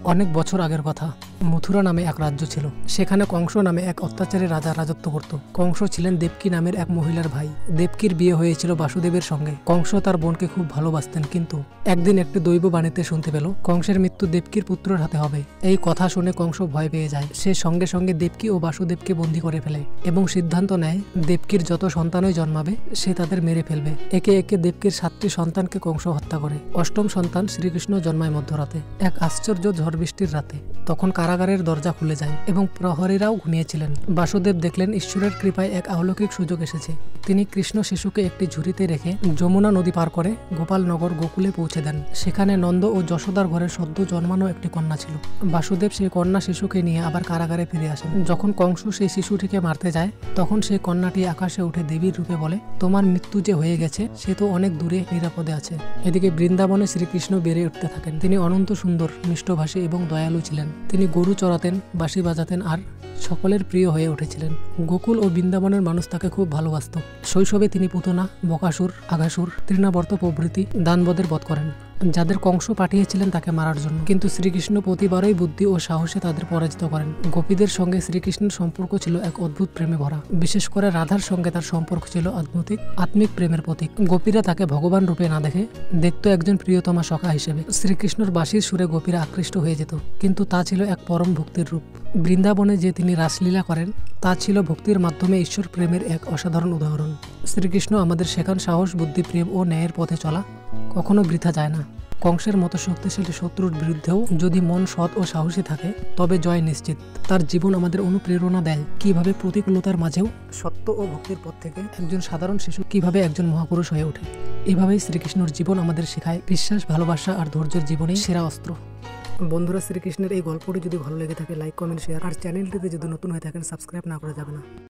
অনেক বছর আগের কথা। মথুরা নামে এক রাজ্য ছিল। সেখানে কংস নামে এক অত্যাচারী রাজা রাজত্ব করত। কংস ছিলেন দেবকী নামের এক মহিলার ভাই। দেবকীর বিয়ে হয়েছিল বাসুদেবের সঙ্গে। কংস তার বোনকে খুব ভালোবাসতেন, কিন্তু একদিন একটি দৈব বাণীতে শুনতে পেল কংসের মৃত্যু দেবকীর পুত্রের হাতে হবে। এই কথা শুনে কংস ভয় পেয়ে যায়। সে সঙ্গে সঙ্গে দেবকী ও বাসুদেবকে বন্দী করে ফেলে এবং সিদ্ধান্ত নেয় দেবকীর যত সন্তানই জন্মাবে সে তাদের মেরে ফেলবে। একে একে দেবকীর 7টি সন্তানকে কংস হত্যা করে। অষ্টম সন্তান শ্রীকৃষ্ণ জন্মায় মধ্যরাতে, এক আশ্চর্য ঝড় বৃষ্টির রাতে। তখন কারাগারের দরজা খুলে যায় এবং প্রহরীরাও ঘুমিয়েছিলেন। বাসুদেব দেখলেন ঈশ্বরের কৃপায় এক অলৌকিক সুযোগ এসেছে। তিনি কৃষ্ণ শিশুকে একটি ঝুড়িতে রেখে যমুনা নদী পার করে গোপালনগর গোকুলে পৌঁছে দেন। সেখানে নন্দ ও যশোদার ঘরে সদ্য জন্মানো একটি কন্যা ছিল। বাসুদেব সেই কন্যা শিশুকে নিয়ে আবার কারাগারে ফিরে আসেন। যখন কংস সেই শিশুটিকে মারতে যায়, তখন সেই কন্যাটি আকাশে উঠে দেবীর রূপে বলে, তোমার মৃত্যু যে হয়ে গেছে সে তো অনেক দূরে নিরাপদে আছে। এদিকে বৃন্দাবনে শ্রীকৃষ্ণ বেড়ে উঠতে থাকেন। তিনি অনন্ত সুন্দর, মিষ্টভাষী এবং দয়ালু ছিলেন। তিনি গরু চড়াতেন, বাঁশি বাজাতেন আর সকলের প্রিয় হয়ে উঠেছিলেন। গোকুল ও বৃন্দাবনের মানুষ তাকে খুব ভালোবাসত। শৈশবে তিনি পুতনা, বকাসুর, আঘাসুর, তৃণাবর্ত প্রভৃতি দানবদের বধ করেন, যাদের কংস পাঠিয়েছিলেন তাকে মারার জন্য। কিন্তু শ্রীকৃষ্ণ প্রতিবারই বুদ্ধি ও সাহসে তাদের পরাজিত করেন। গোপীদের সঙ্গে শ্রীকৃষ্ণের সম্পর্ক ছিল এক অদ্ভুত প্রেমে ভরা। বিশেষ করে রাধার সঙ্গে তার সম্পর্ক ছিল আত্মিক প্রেমের প্রতীক। গোপীরা তাকে ভগবান রূপে না দেখে দেখত একজন প্রিয়তমা সখা হিসেবে। শ্রীকৃষ্ণর বাঁশির সুরে গোপীরা আকৃষ্ট হয়ে যেত, কিন্তু তা ছিল এক পরম ভক্তির রূপ। বৃন্দাবনে যে তিনি রাসলীলা করেন তা ছিল ভক্তির মাধ্যমে ঈশ্বর প্রেমের এক অসাধারণ উদাহরণ। শ্রীকৃষ্ণ আমাদের শেখান সাহস, বুদ্ধি, প্রেম ও ন্যায়ের পথে চলা কখনো বৃথা যায় না। কংসের মতো শক্তিশালী শত্রুর বিরুদ্ধেও যদি মন সৎ ও সাহসী থাকে তবে জয় নিশ্চিত। তার জীবন আমাদের অনুপ্রেরণা দেয় কিভাবে প্রতিকূলতার মাঝেও সত্য ও ভক্তির পথ থেকে একজন সাধারণ শিশু কিভাবে একজন মহাপুরুষ হয়ে ওঠে। এভাবেই শ্রীকৃষ্ণের জীবন আমাদের শেখায় বিশ্বাস, ভালোবাসা আর ধৈর্যের জীবনেই সেরা অস্ত্র। বন্ধুরা, শ্রীকৃষ্ণের এই গল্পটি যদি ভালো লেগে থাকে লাইক, কমেন্ট, শেয়ার আর চ্যানেলটিতে যদি নতুন হয়ে থাকেন সাবস্ক্রাইব না করে যাবে না।